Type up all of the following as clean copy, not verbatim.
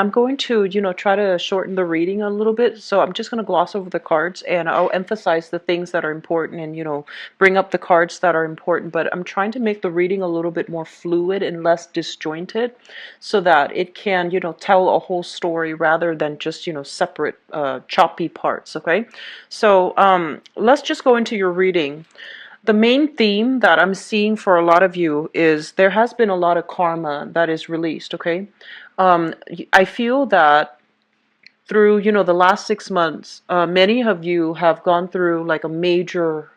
I'm going to, try to shorten the reading a little bit. So I'm just going to gloss over the cards and I'll emphasize the things that are important and, bring up the cards that are important. But I'm trying to make the reading a little bit more fluid and less disjointed so that it can, tell a whole story rather than just, separate, choppy parts. Okay. So let's just go into your reading. The main theme that I'm seeing for a lot of you is there has been a lot of karma that is released, okay? I feel that through, the last 6 months, many of you have gone through like a major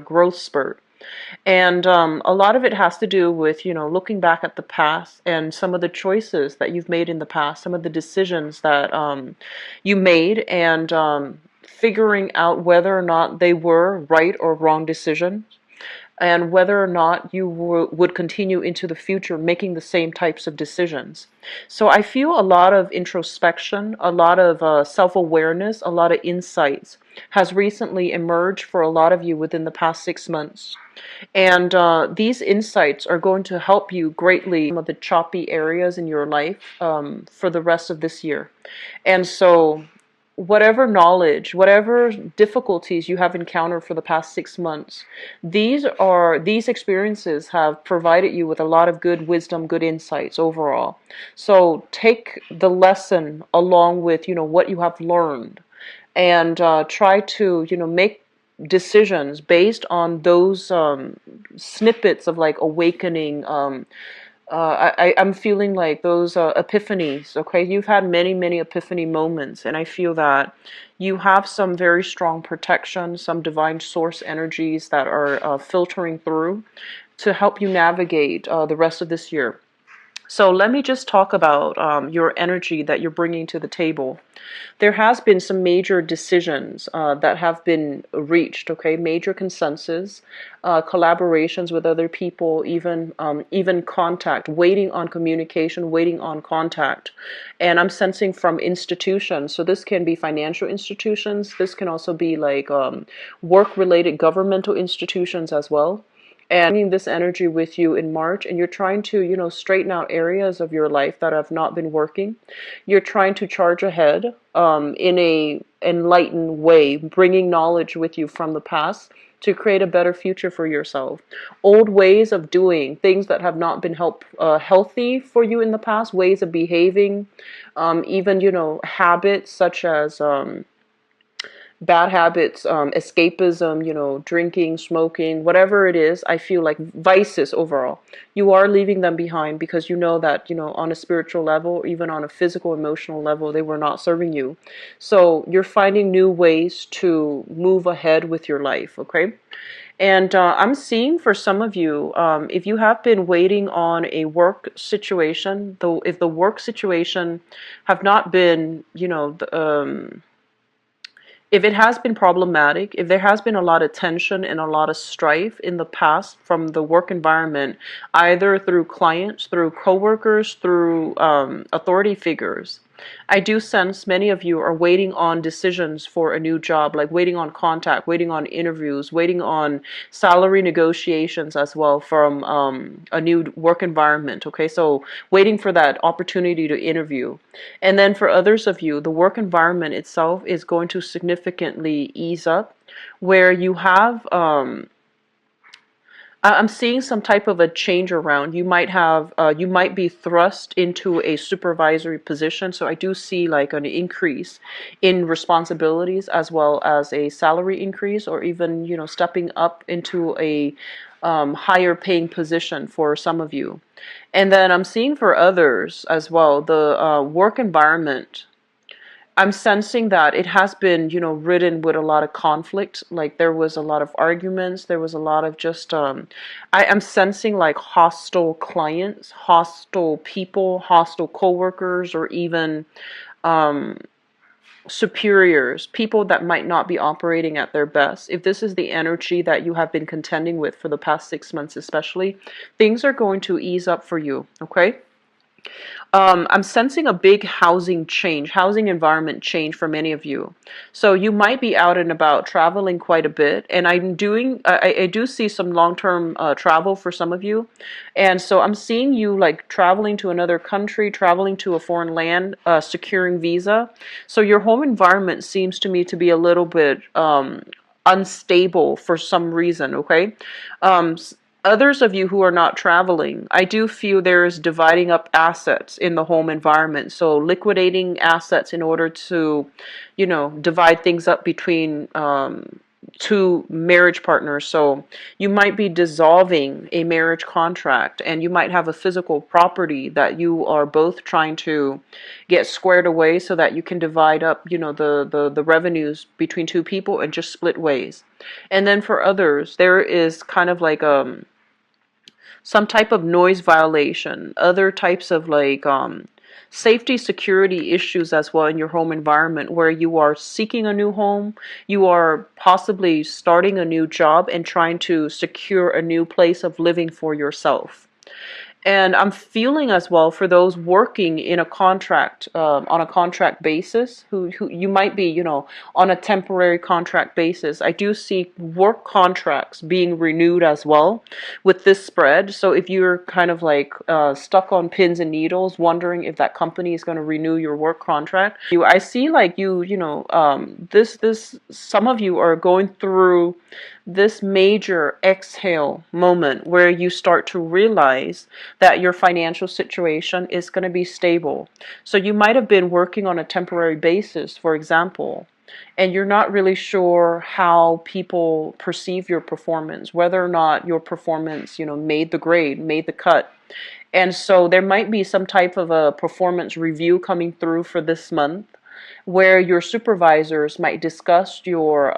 growth spurt. And a lot of it has to do with, looking back at the past and some of the choices that you've made in the past, some of the decisions that you made, and figuring out whether or not they were right or wrong decisions, and whether or not you would continue into the future making the same types of decisions. So I feel a lot of introspection, a lot of self-awareness, a lot of insights has recently emerged for a lot of you within the past 6 months. And these insights are going to help you greatly in some of the choppy areas in your life for the rest of this year. And so whatever knowledge, whatever difficulties you have encountered for the past 6 months, these experiences have provided you with a lot of good wisdom, good insights overall. So take the lesson along with, what you have learned, and try to, make decisions based on those snippets of like awakening. I'm feeling like those epiphanies, okay? You've had many epiphany moments, and I feel that you have some very strong protection, some divine source energies that are filtering through to help you navigate the rest of this year. So let me just talk about your energy that you're bringing to the table. There has been some major decisions that have been reached, okay? Major consensus, collaborations with other people, even contact, waiting on communication, waiting on contact. And I'm sensing from institutions. So this can be financial institutions. This can also be like work-related governmental institutions as well. And bringing this energy with you in March, and you're trying to, straighten out areas of your life that have not been working. You're trying to charge ahead in a enlightened way, bringing knowledge with you from the past to create a better future for yourself. Old ways of doing things that have not been healthy for you in the past, ways of behaving, even, habits such as bad habits, escapism, drinking, smoking, whatever it is. I feel like vices overall. You are leaving them behind because you know that, on a spiritual level, even on a physical, emotional level, they were not serving you. So you're finding new ways to move ahead with your life, okay? And I'm seeing for some of you, if you have been waiting on a work situation, though, if the work situation have not been, if it has been problematic, if there has been a lot of tension and a lot of strife in the past from the work environment, either through clients, through coworkers, through authority figures, I do sense many of you are waiting on decisions for a new job, like waiting on contact, waiting on interviews, waiting on salary negotiations as well from a new work environment. Okay, so waiting for that opportunity to interview. And then for others of you, the work environment itself is going to significantly ease up, where you have I'm seeing some type of a change around. You might be thrust into a supervisory position. So I do see like an increase in responsibilities as well as a salary increase, or even, stepping up into a higher paying position for some of you. And then I'm seeing for others as well, the work environment. I'm sensing that it has been, ridden with a lot of conflict. Like there was a lot of arguments. There was a lot of just, I am sensing like hostile clients, hostile people, hostile coworkers, or even superiors, people that might not be operating at their best. If this is the energy that you have been contending with for the past 6 months especially, things are going to ease up for you, okay? I'm sensing a big housing change, housing environment change for many of you. So you might be out and about traveling quite a bit, and I do see some long-term travel for some of you, and so I'm seeing you like traveling to another country, traveling to a foreign land, securing visa. So your home environment seems to me to be a little bit unstable for some reason. Okay. Um, Others of you who are not traveling, I do feel there is dividing up assets in the home environment. So liquidating assets in order to, divide things up between two marriage partners. So you might be dissolving a marriage contract, and you might have a physical property that you are both trying to get squared away so that you can divide up, the revenues between two people and just split ways. And then for others, there is kind of like some type of noise violation, other types of like safety security issues as well in your home environment, where you are seeking a new home, you are possibly starting a new job and trying to secure a new place of living for yourself. And I'm feeling as well for those working in a contract, on a contract basis, who you might be, on a temporary contract basis. I do see work contracts being renewed as well with this spread. So if you're kind of like stuck on pins and needles, wondering if that company is going to renew your work contract, I see like some of you are going through this major exhale moment where you start to realize that your financial situation is going to be stable. So you might have been working on a temporary basis, for example, and you're not really sure how people perceive your performance, whether or not your performance, made the grade, made the cut. And so there might be some type of a performance review coming through for this month, where your supervisors might discuss your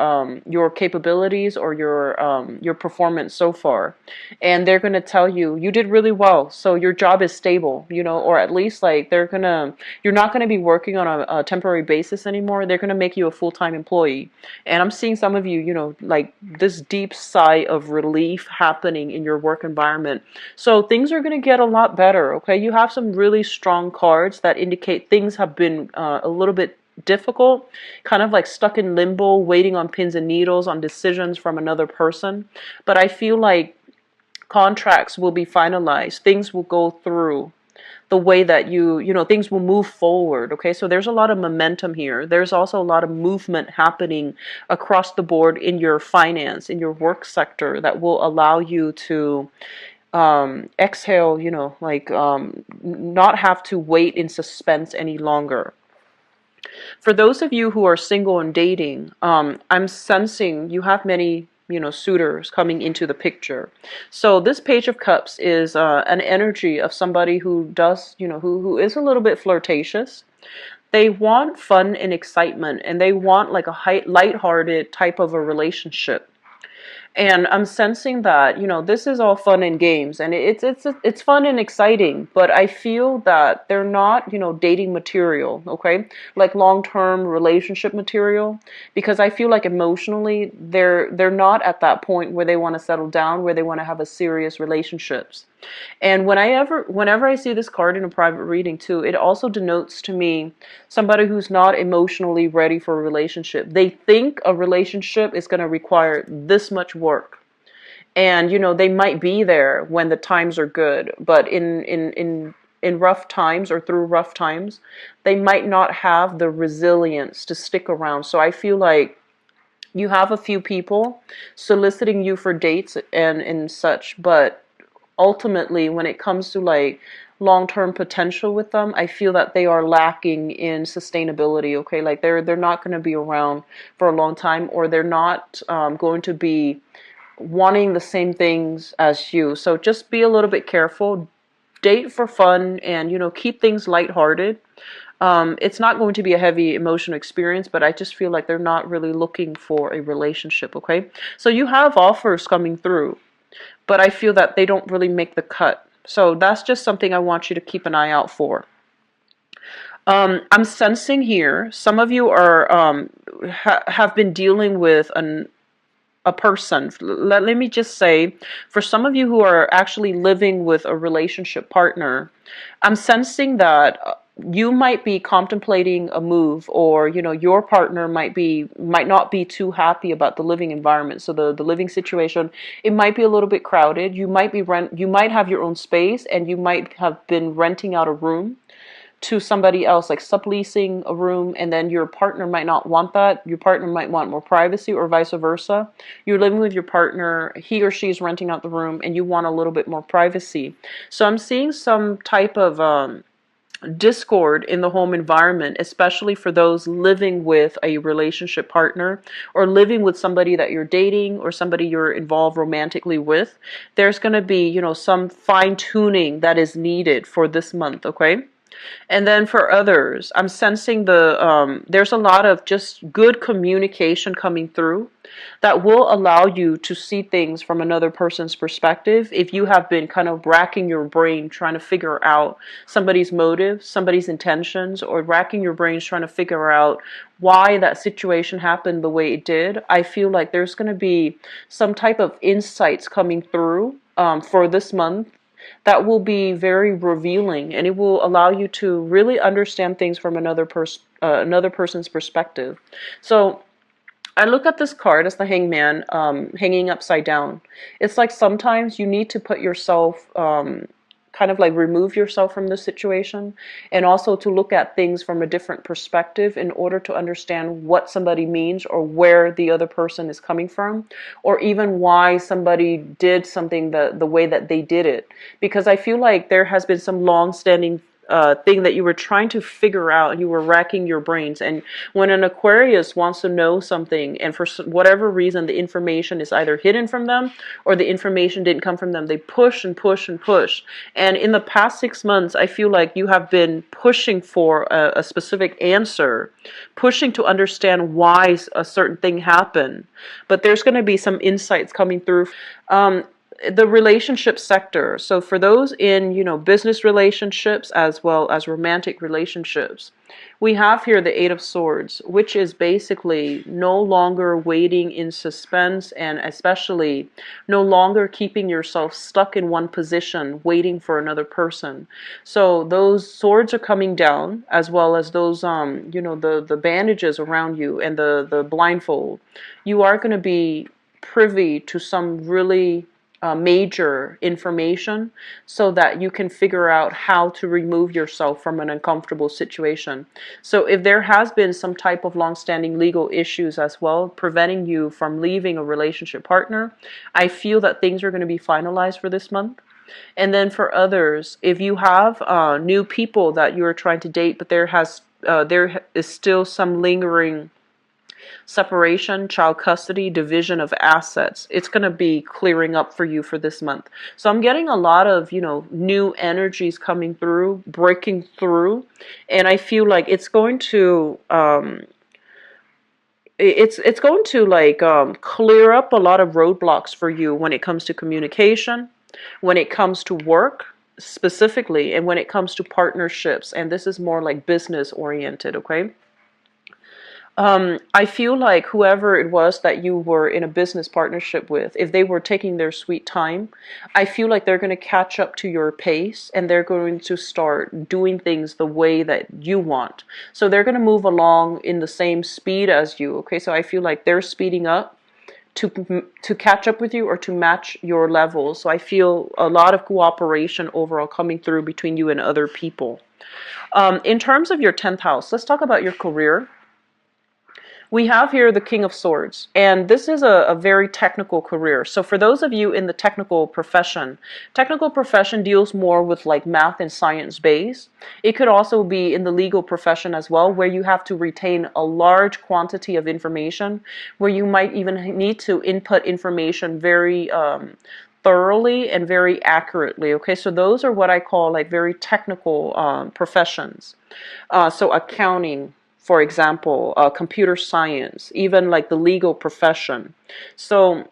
capabilities or your performance so far, and they're going to tell you you did really well, so your job is stable, or at least like you're not going to be working on a temporary basis anymore. They're going to make you a full-time employee. And I'm seeing some of you, like this deep sigh of relief happening in your work environment. So things are going to get a lot better. Okay, you have some really strong cards that indicate things have been a little bit difficult, kind of like stuck in limbo, waiting on pins and needles on decisions from another person. But I feel like contracts will be finalized, things will go through the way that things will move forward. Okay, so there's a lot of momentum here. There's also a lot of movement happening across the board in your finance, in your work sector, that will allow you to exhale, not have to wait in suspense any longer. For those of you who are single and dating, I'm sensing you have many, suitors coming into the picture. So this Page of Cups is an energy of somebody who does, who is a little bit flirtatious. They want fun and excitement, and they want like a light-hearted type of a relationship. And I'm sensing that, this is all fun and games, and it's fun and exciting, but I feel that they're not, dating material, okay? Like long-term relationship material, because I feel like emotionally they're not at that point where they want to settle down, where they want to have a serious relationships. And whenever I see this card in a private reading too, it also denotes to me somebody who's not emotionally ready for a relationship. They think a relationship is going to require this much work. And they might be there when the times are good, but in rough times or through rough times, they might not have the resilience to stick around. So I feel like you have a few people soliciting you for dates and such, but ultimately when it comes to like long-term potential with them, I feel that they are lacking in sustainability. Okay, like they're not going to be around for a long time, or they're not going to be wanting the same things as you. So just be a little bit careful. Date for fun, and keep things lighthearted. It's not going to be a heavy emotional experience, but I just feel like they're not really looking for a relationship. Okay, so you have offers coming through, but I feel that they don't really make the cut. So that's just something I want you to keep an eye out for. I'm sensing here some of you are have been dealing with a person. Let me just say, for some of you who are actually living with a relationship partner, I'm sensing that you might be contemplating a move, or your partner might not be too happy about the living environment. So the living situation, it might be a little bit crowded. You might have your own space, and you might have been renting out a room to somebody else, like subleasing a room, and then your partner might not want that. Your partner might want more privacy, or vice versa. You're living with your partner, he or she is renting out the room, and you want a little bit more privacy. So I'm seeing some type of discord in the home environment, especially for those living with a relationship partner, or living with somebody that you're dating, or somebody you're involved romantically with. There's going to be, some fine tuning that is needed for this month, okay? And then for others, I'm sensing there's a lot of just good communication coming through that will allow you to see things from another person's perspective. If you have been kind of racking your brain trying to figure out somebody's motives, somebody's intentions, or racking your brains trying to figure out why that situation happened the way it did, I feel like there's going to be some type of insights coming through for this month that will be very revealing, and it will allow you to really understand things from another person's perspective. So I look at this card as the Hangman, hanging upside down. It's like sometimes you need to put yourself, kind of like remove yourself from the situation, and also to look at things from a different perspective in order to understand what somebody means, or where the other person is coming from, or even why somebody did something the way that they did it. Because I feel like there has been some long-standing thing that you were trying to figure out, and you were racking your brains. And when an Aquarius wants to know something, and for whatever reason the information is either hidden from them, or the information didn't come from them, they push and push and push. And in the past 6 months, I feel like you have been pushing for a specific answer, pushing to understand why a certain thing happened. But there's going to be some insights coming through. The relationship sector. So for those in, business relationships as well as romantic relationships, we have here the Eight of Swords, which is basically no longer waiting in suspense, and especially no longer keeping yourself stuck in one position waiting for another person. So those swords are coming down, as well as those the bandages around you, and the blindfold. You are going to be privy to some really major information, so that you can figure out how to remove yourself from an uncomfortable situation. So if there has been some type of long-standing legal issues as well preventing you from leaving a relationship partner, I feel that things are going to be finalized for this month. And then for others, if you have new people that you are trying to date, but there is still some lingering separation, child custody, division of assets, it's going to be clearing up for you for this month. So I'm getting a lot of, new energies coming through, breaking through, and I feel like it's going to it's going to like clear up a lot of roadblocks for you when it comes to communication, when it comes to work specifically, and when it comes to partnerships. And this is more like business oriented, okay? I feel like whoever it was that you were in a business partnership with, if they were taking their sweet time, I feel like they're going to catch up to your pace, and they're going to start doing things the way that you want. So they're going to move along in the same speed as you. Okay, so I feel like they're speeding up to catch up with you, or to match your levels. So I feel a lot of cooperation overall coming through between you and other people. In terms of your 10th house, let's talk about your career. We have here the King of Swords, and this is a very technical career. So for those of you in the technical profession deals more with like math and science base. It could also be in the legal profession as well, where you have to retain a large quantity of information, where you might even need to input information very thoroughly and very accurately. Okay, so those are what I call like very technical professions. So accounting, for example, computer science, even like the legal profession. So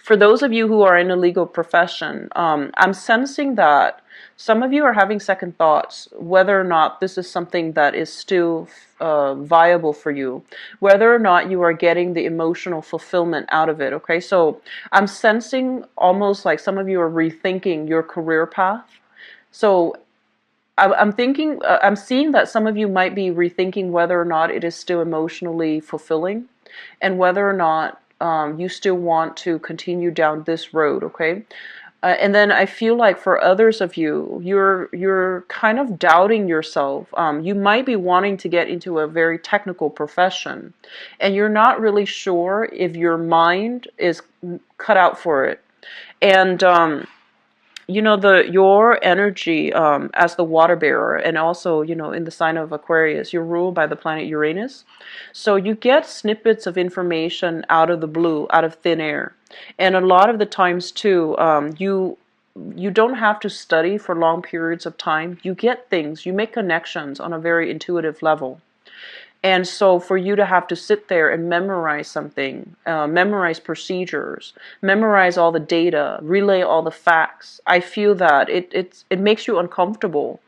For those of you who are in a legal profession, I'm sensing that some of you are having second thoughts whether or not this is something that is still viable for you, whether or not you are getting the emotional fulfillment out of it. Okay, so I'm sensing almost like some of you are rethinking your career path. So I'm thinking, I'm seeing that some of you might be rethinking whether or not it is still emotionally fulfilling, and whether or not you still want to continue down this road. Okay, and then I feel like for others of you, you're kind of doubting yourself. You might be wanting to get into a very technical profession, and you're not really sure if your mind is cut out for it. And you know, your energy as the water bearer, and also, you know, in the sign of Aquarius, you're ruled by the planet Uranus. So you get snippets of information out of the blue, out of thin air. And a lot of the times too, you don't have to study for long periods of time. You get things, you make connections on a very intuitive level. And so for you to have to sit there and memorize something, memorize procedures, memorize all the data, relay all the facts, I feel that it makes you uncomfortable,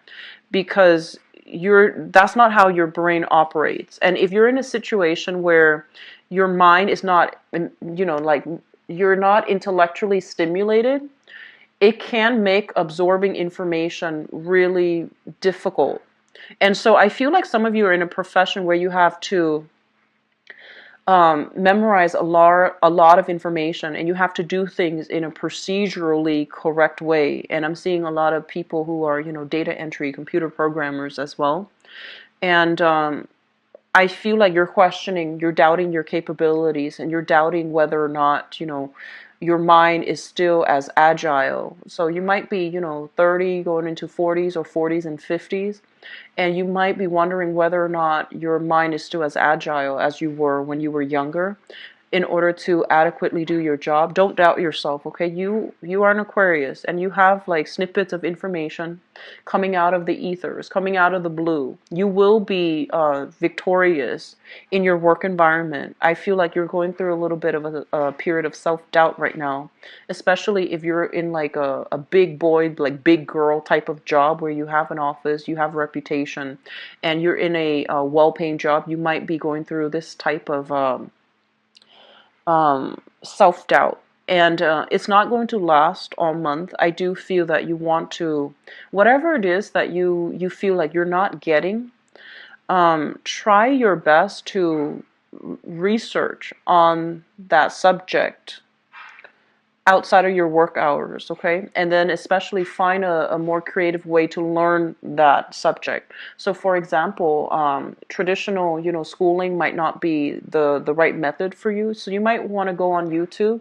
because that's not how your brain operates. And if you're in a situation where your mind is not, you know, like, you're not intellectually stimulated, it can make absorbing information really difficult. And so I feel like some of you are in a profession where you have to memorize a lot of information, and you have to do things in a procedurally correct way. And I'm seeing a lot of people who are, you know, data entry, computer programmers as well. And I feel like you're questioning, you're doubting your capabilities, and you're doubting whether or not, you know, your mind is still as agile. So you might be, you know, 30 going into 40s, or 40s and 50s, and you might be wondering whether or not your mind is still as agile as you were when you were younger, in order to adequately do your job. Don't doubt yourself, okay? You are an Aquarius, and you have like snippets of information coming out of the ethers, coming out of the blue. You will be victorious in your work environment. I feel like you're going through a little bit of a period of self-doubt right now, especially if you're in like a big boy, like big girl type of job where you have an office, you have a reputation, and you're in a well-paying job. You might be going through this type of self-doubt, and it's not going to last all month. I do feel that you want to, whatever it is that you feel like you're not getting, try your best to research on that subject outside of your work hours, okay? And then especially find a more creative way to learn that subject. So for example, traditional, you know, schooling might not be the right method for you. So you might want to go on YouTube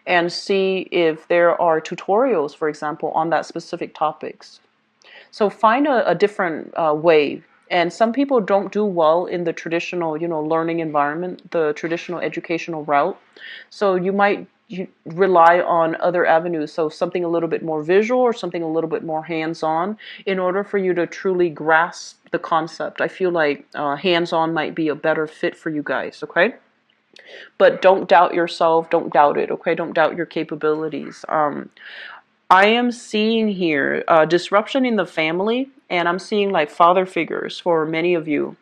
and see if there are tutorials, for example, on that specific topics. So find a different way. And some people don't do well in the traditional, you know, learning environment, the traditional educational route. So you might rely on other avenues, so something a little bit more visual, or something a little bit more hands-on, in order for you to truly grasp the concept. I feel like hands-on might be a better fit for you guys, okay? But don't doubt yourself, don't doubt it, okay? Don't doubt your capabilities. I am seeing here disruption in the family, and I'm seeing like father figures for many of you.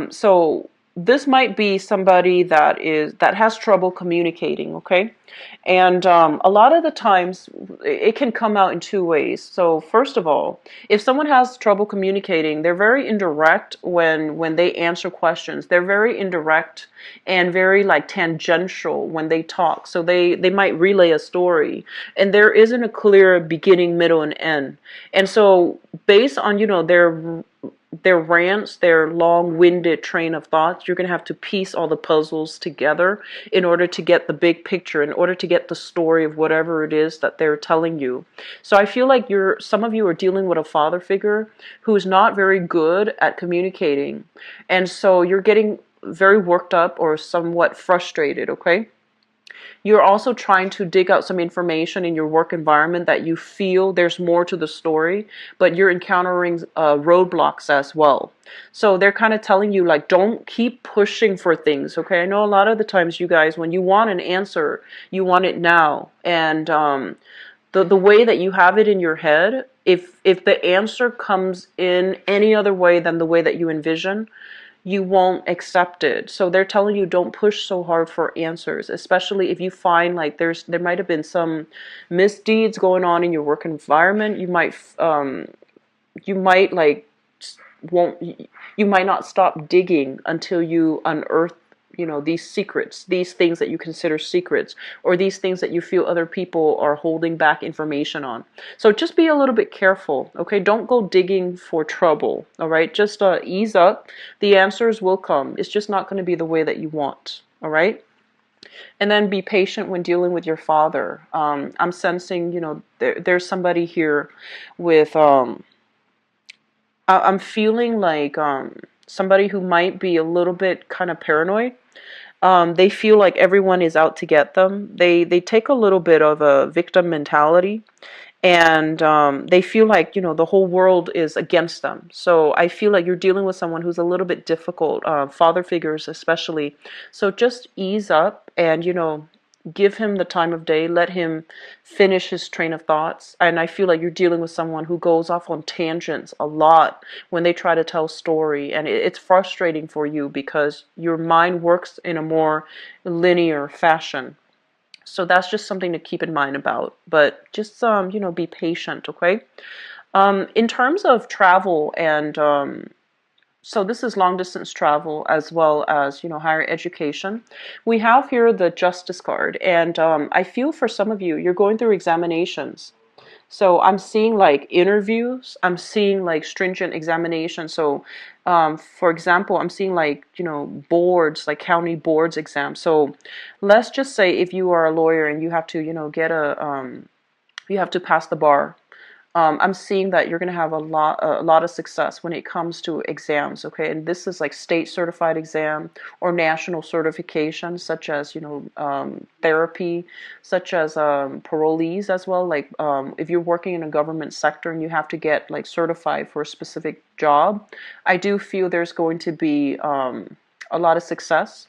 So this might be somebody that has trouble communicating, okay? And a lot of the times it can come out in two ways. So first of all, if someone has trouble communicating, they're very indirect when they answer questions. They're very indirect and very like tangential when they talk. So they might relay a story, and there isn't a clear beginning, middle, and end. And so based on, you know, their rants, their long-winded train of thoughts, you're going to have to piece all the puzzles together in order to get the big picture, in order to get the story of whatever it is that they're telling you. So I feel like some of you are dealing with a father figure who's not very good at communicating. And so you're getting very worked up or somewhat frustrated, okay? You're also trying to dig out some information in your work environment that you feel there's more to the story, but you're encountering roadblocks as well. So they're kind of telling you, like, don't keep pushing for things, okay? I know a lot of the times, you guys, when you want an answer, you want it now. And the way that you have it in your head, if the answer comes in any other way than the way that you envision, you won't accept it. So they're telling you, don't push so hard for answers, especially if you find like there might have been some misdeeds going on in your work environment. You might like won't you might not stop digging until you unearth, these secrets, these things that you consider secrets, or these things that you feel other people are holding back information on. So just be a little bit careful, okay? Don't go digging for trouble, all right? Just ease up. The answers will come. It's just not going to be the way that you want, all right? And then be patient when dealing with your father. I'm sensing, there's somebody here with I'm feeling like somebody who might be a little bit kind of paranoid. They feel like everyone is out to get them. They take a little bit of a victim mentality, and they feel like, the whole world is against them. So I feel like you're dealing with someone who's a little bit difficult, father figures especially. So just ease up and, give him the time of day. Let him finish his train of thoughts. And I feel like you're dealing with someone who goes off on tangents a lot when they try to tell story, and it's frustrating for you because your mind works in a more linear fashion. So that's just something to keep in mind about. But just be patient, okay? In terms of travel and so this is long distance travel as well as, higher education. We have here the Justice card, and I feel for some of you, you're going through examinations. So I'm seeing like interviews, I'm seeing like stringent examinations. So for example, I'm seeing like, boards, like county boards exams. So let's just say if you are a lawyer and you have to, get you have to pass the bar. I'm seeing that you're going to have a lot of success when it comes to exams, okay? And this is like state certified exam or national certification, such as, therapy, such as parolees as well. Like if you're working in a government sector and you have to get like certified for a specific job, I do feel there's going to be a lot of success.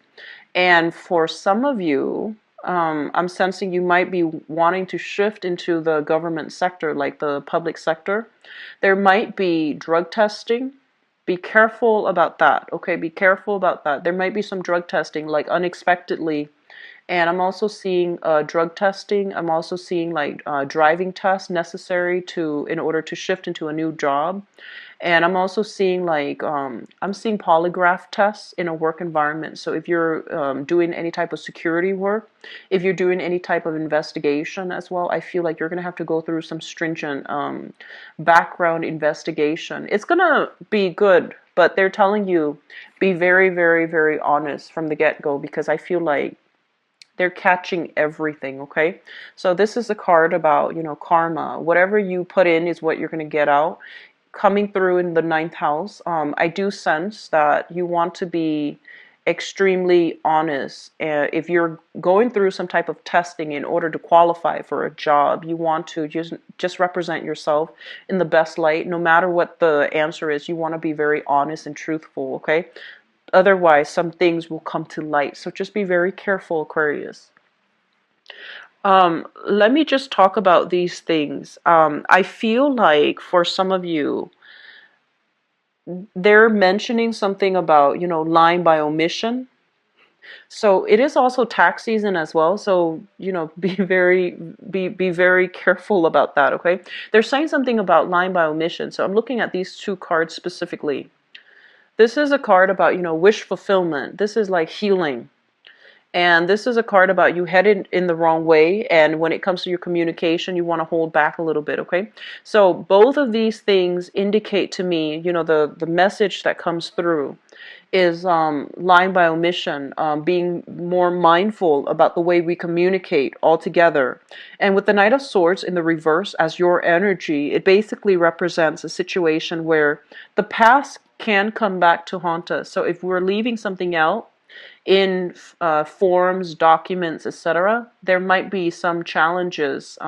And for some of you, I'm sensing you might be wanting to shift into the government sector, like the public sector. There might be drug testing. Be careful about that, okay? Be careful about that. There might be some drug testing, like unexpectedly. And I'm also seeing drug testing. I'm also seeing like driving tests necessary in order to shift into a new job. And I'm also seeing like I'm seeing polygraph tests in a work environment. So if you're doing any type of security work, if you're doing any type of investigation as well, I feel like you're going to have to go through some stringent background investigation. It's going to be good, but they're telling you be very, very, very honest from the get-go, because I feel like they're catching everything, okay? So this is a card about, karma. Whatever you put in is what you're going to get out. Coming through in the ninth house, I do sense that you want to be extremely honest. If you're going through some type of testing in order to qualify for a job, you want to just represent yourself in the best light. No matter what the answer is, you want to be very honest and truthful, okay? Otherwise, some things will come to light. So just be very careful, Aquarius. Let me just talk about these things. I feel like for some of you, they're mentioning something about, lying by omission. So it is also tax season as well. So, be very careful about that, okay? They're saying something about lying by omission. So I'm looking at these two cards specifically. This is a card about, wish fulfillment. This is like healing. And this is a card about you headed in the wrong way, and when it comes to your communication, you want to hold back a little bit, okay? So both of these things indicate to me, the message that comes through is lying by omission, being more mindful about the way we communicate altogether. And with the Knight of Swords in the reverse as your energy, it basically represents a situation where the past can come back to haunt us. So if we're leaving something out, in forms, documents, etc., there might be some challenges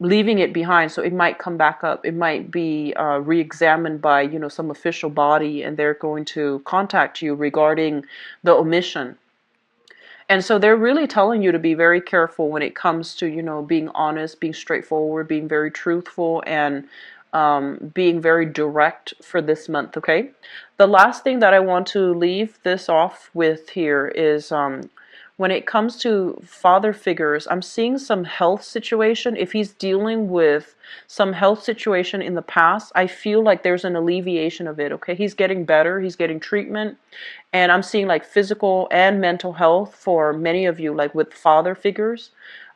leaving it behind. So it might come back up. It might be re-examined by, you know, some official body, and they're going to contact you regarding the omission. And so they're really telling you to be very careful when it comes to, you know, being honest, being straightforward, being very truthful, and being very direct for this month, okay? The last thing that I want to leave this off with here is when it comes to father figures, I'm seeing some health situation. If he's dealing with some health situation in the past, I feel like there's an alleviation of it, okay? He's getting better, he's getting treatment, and I'm seeing like physical and mental health for many of you, like with father figures.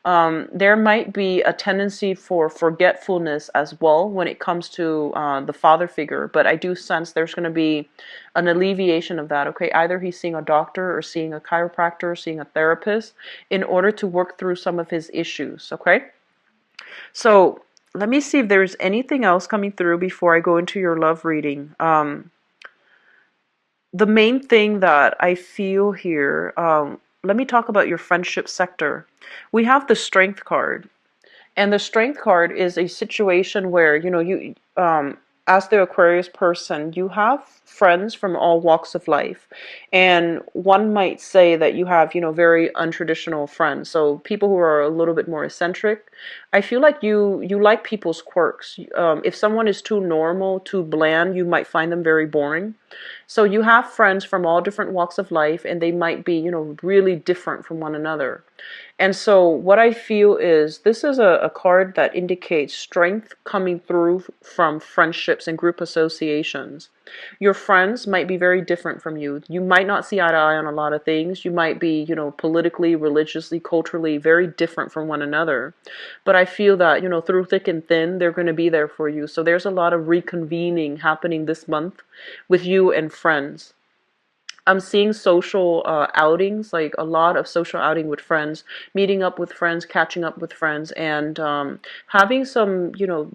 There might be a tendency for forgetfulness as well when it comes to the father figure, but I do sense there's going to be an alleviation of that, okay? Either he's seeing a doctor or seeing a chiropractor or seeing a therapist in order to work through some of his issues, okay? So let me see if there's anything else coming through before I go into your love reading. The main thing that I feel here, let me talk about your friendship sector. We have the Strength card. And the Strength card is a situation where, you know, you as the Aquarius person, you have friends from all walks of life. And one might say that you have, you know, very untraditional friends. So people who are a little bit more eccentric. I feel like you like people's quirks. If someone is too normal, too bland, you might find them very boring. So you have friends from all different walks of life, and they might be, you know, really different from one another. And so what I feel is this is a card that indicates strength coming through from friendships and group associations. Your friends might be very different from you. You might not see eye to eye on a lot of things. You might be, you know, politically, religiously, culturally very different from one another. But I feel that, you know, through thick and thin, they're going to be there for you. So there's a lot of reconvening happening this month with you and friends. I'm seeing social outings, like a lot of social outing with friends, meeting up with friends, catching up with friends, and having some, you know,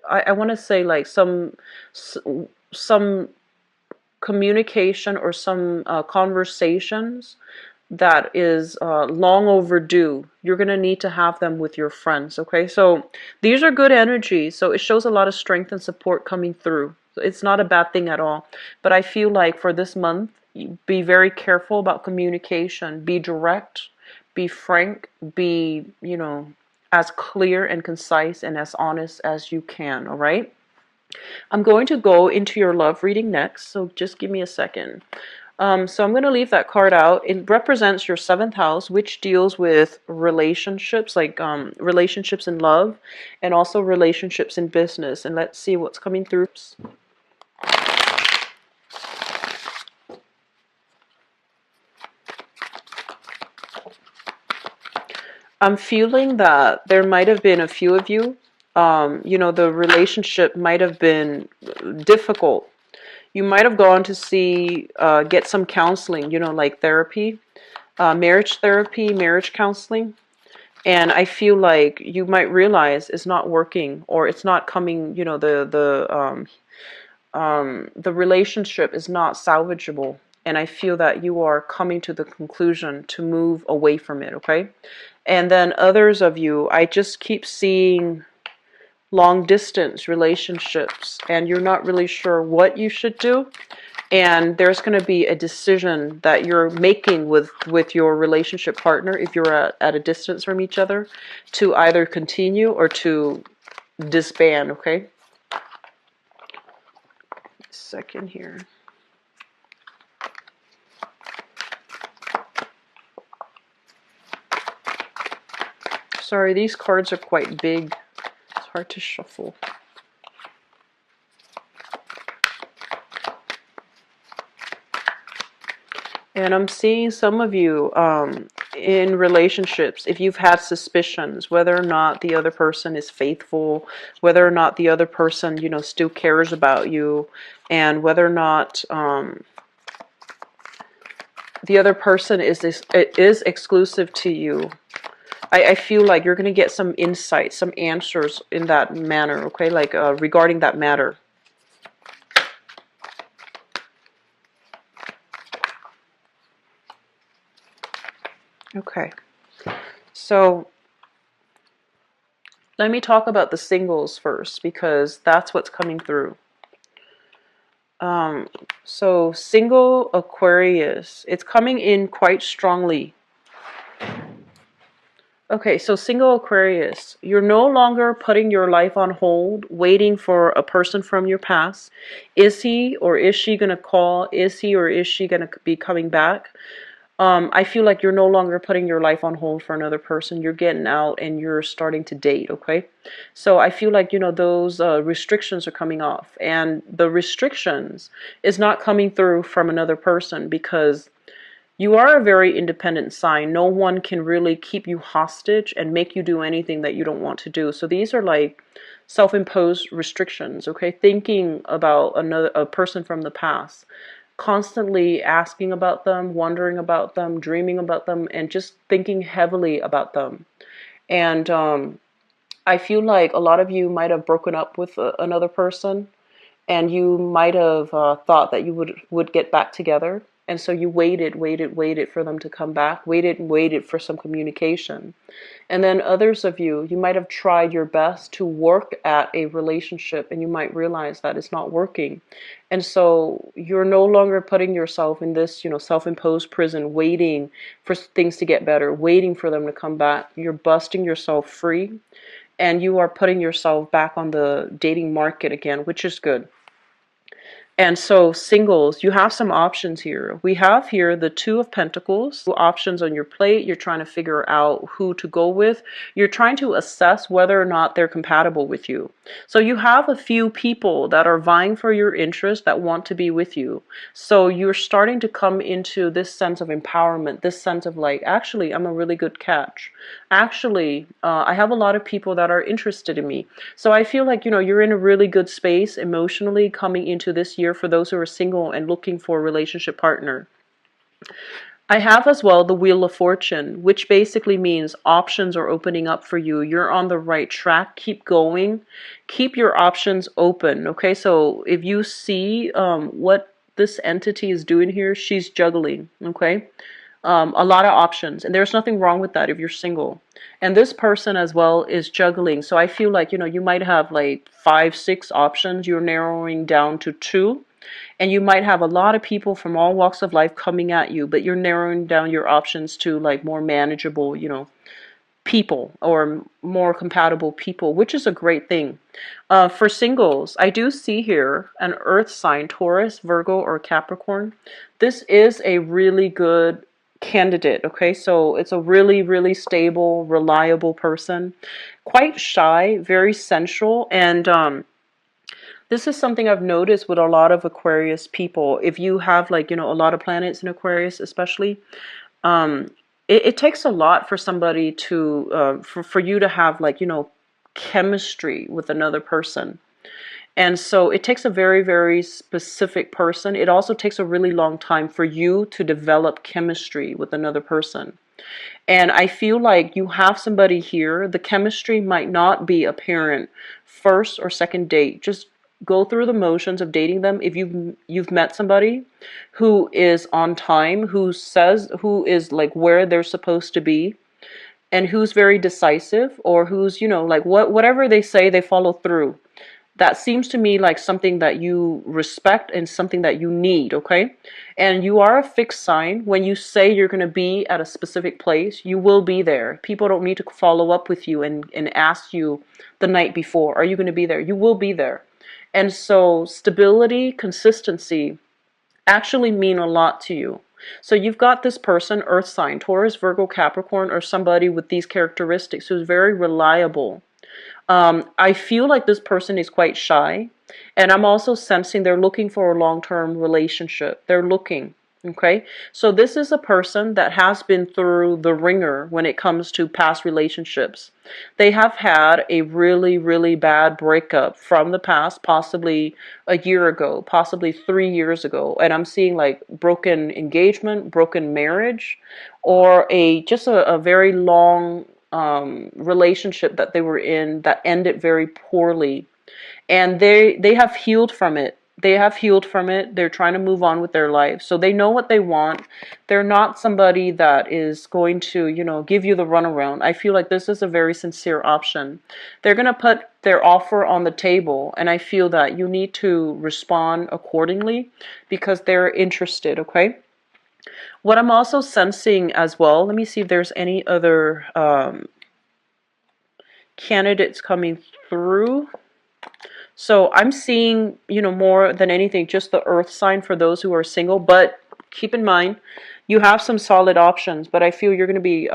I want to say like some communication or some conversations that is long overdue. You're going to need to have them with your friends, okay? So these are good energies. So it shows a lot of strength and support coming through. It's not a bad thing at all. But I feel like for this month, be very careful about communication. Be direct, be frank, be, you know, as clear and concise and as honest as you can, all right? I'm going to go into your love reading next, so just give me a second. So I'm going to leave that card out. It represents your seventh house, which deals with relationships, like relationships in love, and also relationships in business. And let's see what's coming through. I'm feeling that there might have been a few of you, you know, the relationship might have been difficult. You might have gone to see, get some counseling, you know, like therapy, marriage therapy, marriage counseling. And I feel like you might realize it's not working, or it's not coming, you know, the relationship is not salvageable. And I feel that you are coming to the conclusion to move away from it, okay? And then others of you, I just keep seeing long distance relationships, and you're not really sure what you should do. And there's going to be a decision that you're making with your relationship partner, if you're at a distance from each other, to either continue or to disband, okay? Second here. Sorry, these cards are quite big. It's hard to shuffle. And I'm seeing some of you in relationships, if you've had suspicions, whether or not the other person is faithful, whether or not the other person, you know, still cares about you, and whether or not the other person is exclusive to you. I feel like you're going to get some insight, some answers in that manner, okay, like regarding that matter. Okay. So let me talk about the singles first because that's what's coming through. Um, so single Aquarius, it's coming in quite strongly. Okay, so single Aquarius, you're no longer putting your life on hold, waiting for a person from your past. Is he or is she going to call? Is he or is she going to be coming back? I feel like you're no longer putting your life on hold for another person. You're getting out and you're starting to date, okay? So I feel like, those restrictions are coming off. And the restrictions is not coming through from another person because you are a very independent sign. No one can really keep you hostage and make you do anything that you don't want to do. So these are like self-imposed restrictions, okay? Thinking about a person from the past, constantly asking about them, wondering about them, dreaming about them, and just thinking heavily about them. And I feel like a lot of you might have broken up with another person, and you might have thought that you would get back together, and so you waited for them to come back, waited and waited for some communication. And then others of you might have tried your best to work at a relationship, and you might realize that it's not working. And so you're no longer putting yourself in this, self-imposed prison, waiting for things to get better, waiting for them to come back. You're busting yourself free, and you are putting yourself back on the dating market again, which is good. And so singles, you have some options here. We have here the Two of Pentacles, options on your plate. You're trying to figure out who to go with. You're trying to assess whether or not they're compatible with you. So you have a few people that are vying for your interest that want to be with you. So you're starting to come into this sense of empowerment, this sense of like, actually, I'm a really good catch. Actually, I have a lot of people that are interested in me. So I feel like, you're in a really good space emotionally coming into this year for those who are single and looking for a relationship partner. I have as well the Wheel of Fortune, which basically means options are opening up for you. You're on the right track. Keep going. Keep your options open. Okay, so if you see what this entity is doing here, she's juggling. Okay, a lot of options, and there's nothing wrong with that if you're single. And this person as well is juggling. So I feel like, you might have like 5, 6 options. You're narrowing down to 2. And you might have a lot of people from all walks of life coming at you, but you're narrowing down your options to like more manageable, people or more compatible people, which is a great thing. For singles, I do see here an earth sign, Taurus, Virgo, or Capricorn. This is a really good candidate, okay? So it's a really, really stable, reliable person. Quite shy, very sensual, and this is something I've noticed with a lot of Aquarius people. If you have like, a lot of planets in Aquarius especially, um, it takes a lot for somebody to, for you to have like, chemistry with another person. And so it takes a very, very specific person. It also takes a really long time for you to develop chemistry with another person. And I feel like you have somebody here. The chemistry might not be apparent first or second date. Just go through the motions of dating them. If you've met somebody who is on time, who is like where they're supposed to be, and who's very decisive, or who's, like whatever they say, they follow through. That seems to me like something that you respect and something that you need, okay? And you are a fixed sign. When you say you're going to be at a specific place, you will be there. People don't need to follow up with you and ask you the night before, are you going to be there? You will be there. And so stability, consistency actually mean a lot to you. So you've got this person, earth sign, Taurus, Virgo, Capricorn, or somebody with these characteristics who's very reliable. I feel like this person is quite shy, and I'm also sensing they're looking for a long-term relationship. They're looking, okay? So this is a person that has been through the ringer when it comes to past relationships. They have had a really, really bad breakup from the past, possibly a year ago, possibly 3 years ago, and I'm seeing like broken engagement, broken marriage, or just a very long relationship that they were in that ended very poorly, and they have healed from it. they have healed from it. They're trying to move on with their life. So they know what they want. They're not somebody that is going to, give you the runaround. I feel like this is a very sincere option. They're going to put their offer on the table, and I feel that you need to respond accordingly because they're interested, okay? What I'm also sensing as well, let me see if there's any other candidates coming through. So I'm seeing, more than anything, just the earth sign for those who are single. But keep in mind, you have some solid options. But I feel you're going to be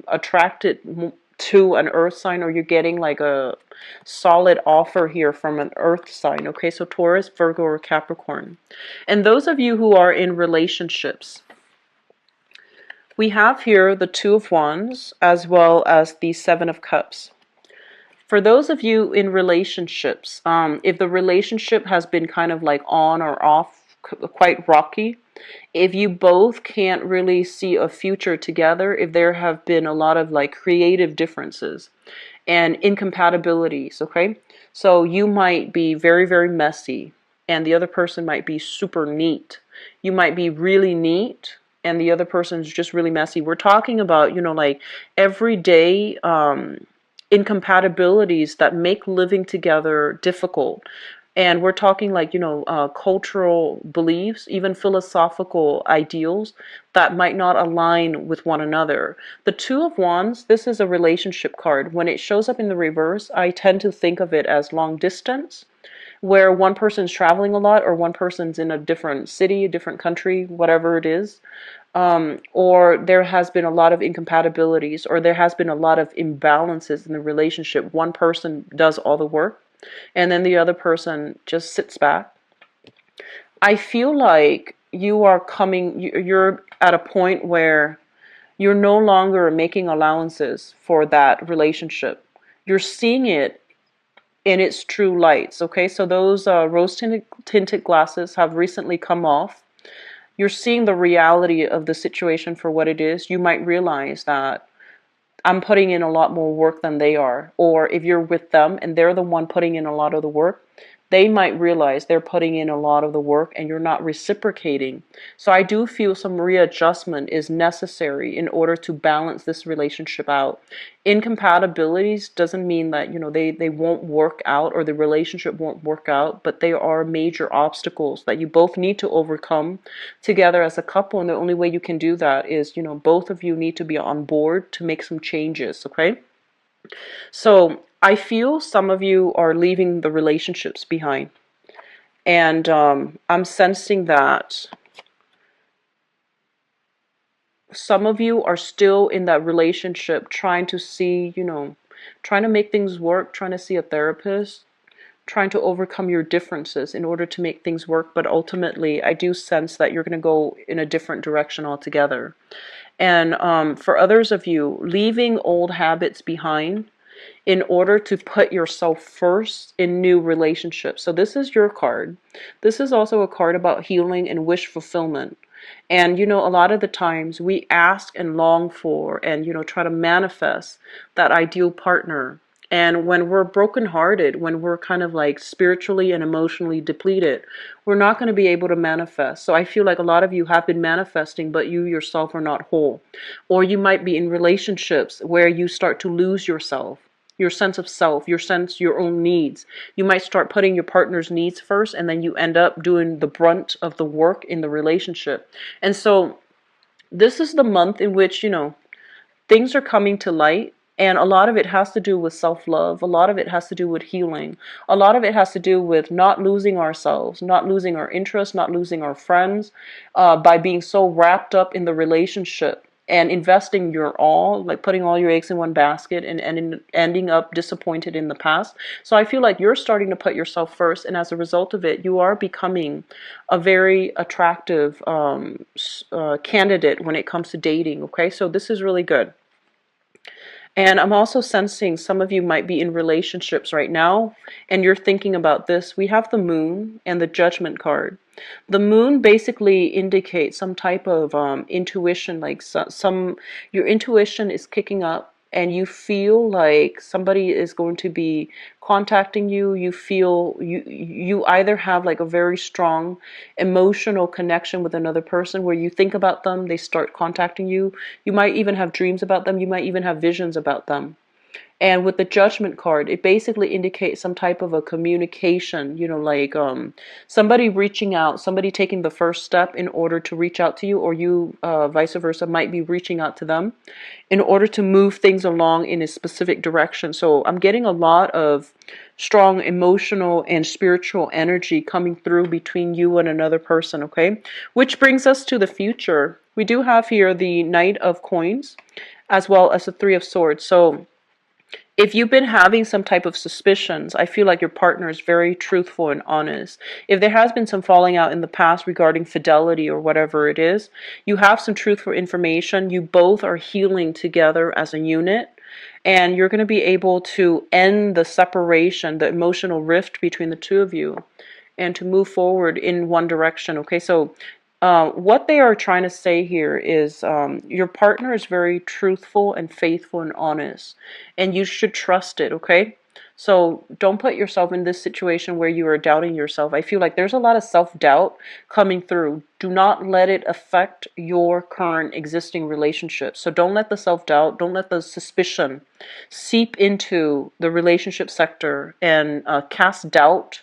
attracted to an earth sign, or you're getting like a solid offer here from an earth sign. Okay, so Taurus, Virgo, or Capricorn. And those of you who are in relationships, we have here the Two of Wands as well as the Seven of Cups. For those of you in relationships, if the relationship has been kind of like on or off, quite rocky, if you both can't really see a future together, if there have been a lot of like creative differences and incompatibilities, okay? So you might be very, very messy and the other person might be super neat. You might be really neat and the other person's just really messy. We're talking about, like everyday incompatibilities that make living together difficult. And we're talking like, cultural beliefs, even philosophical ideals that might not align with one another. The Two of Wands, this is a relationship card. When it shows up in the reverse, I tend to think of it as long distance, where one person's traveling a lot or one person's in a different city, a different country, whatever it is. Or there has been a lot of incompatibilities, or there has been a lot of imbalances in the relationship. One person does all the work, and then the other person just sits back. I feel like you're at a point where you're no longer making allowances for that relationship. You're seeing it in its true lights, okay? So those rose-tinted glasses have recently come off. You're seeing the reality of the situation for what it is. You might realize that I'm putting in a lot more work than they are. Or if you're with them and they're the one putting in a lot of the work, they might realize they're putting in a lot of the work and you're not reciprocating. So I do feel some readjustment is necessary in order to balance this relationship out. Incompatibilities doesn't mean that, they won't work out or the relationship won't work out, but they are major obstacles that you both need to overcome together as a couple. And the only way you can do that is, both of you need to be on board to make some changes, okay? So I feel some of you are leaving the relationships behind. And I'm sensing that some of you are still in that relationship trying to see, trying to make things work, trying to see a therapist, trying to overcome your differences in order to make things work. But ultimately, I do sense that you're going to go in a different direction altogether. And for others of you, leaving old habits behind in order to put yourself first in new relationships. So this is your card. This is also a card about healing and wish fulfillment. And a lot of the times we ask and long for and try to manifest that ideal partner. And when we're brokenhearted, when we're kind of like spiritually and emotionally depleted, we're not going to be able to manifest. So I feel like a lot of you have been manifesting, but you yourself are not whole. Or you might be in relationships where you start to lose yourself, your sense of self, your own needs. You might start putting your partner's needs first, and then you end up doing the brunt of the work in the relationship. And so this is the month in which, things are coming to light. And a lot of it has to do with self-love. A lot of it has to do with healing. A lot of it has to do with not losing ourselves, not losing our interests, not losing our friends, by being so wrapped up in the relationship and investing your all, like putting all your eggs in one basket and ending up disappointed in the past. So I feel like you're starting to put yourself first, and as a result of it, you are becoming a very attractive candidate when it comes to dating, okay? So this is really good. And I'm also sensing some of you might be in relationships right now, and you're thinking about this. We have the Moon and the Judgment card. The Moon basically indicates some type of intuition, like your intuition is kicking up, and you feel like somebody is going to be contacting you. You feel you either have like a very strong emotional connection with another person where you think about them, they start contacting you. You might even have dreams about them. You might even have visions about them. And with the judgment card, it basically indicates some type of a communication, like somebody reaching out, somebody taking the first step in order to reach out to you, or you, vice versa, might be reaching out to them in order to move things along in a specific direction. So I'm getting a lot of strong emotional and spiritual energy coming through between you and another person, okay? Which brings us to the future. We do have here the Knight of Coins as well as the Three of Swords. So if you've been having some type of suspicions, I feel like your partner is very truthful and honest. If there has been some falling out in the past regarding fidelity or whatever it is, you have some truthful information. You both are healing together as a unit, and you're going to be able to end the separation, the emotional rift between the two of you, and to move forward in one direction. Okay, so what they are trying to say here is your partner is very truthful and faithful and honest, and you should trust it, okay? So don't put yourself in this situation where you are doubting yourself. I feel like there's a lot of self-doubt coming through. Do not let it affect your current existing relationship. So don't let the self-doubt, don't let the suspicion seep into the relationship sector and cast doubt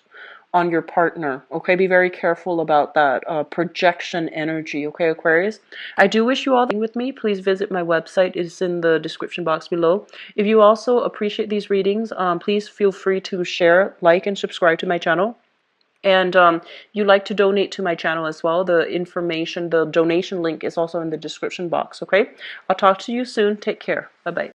on your partner. Okay, be very careful about that projection energy. Okay, Aquarius, I do wish you all the with me. Please visit my website. It's in the description box below. If you also appreciate these readings, please feel free to share, like, and subscribe to my channel. And you like to donate to my channel as well, the information, the donation link is also in the description box. Okay, I'll talk to you soon. Take care. Bye bye.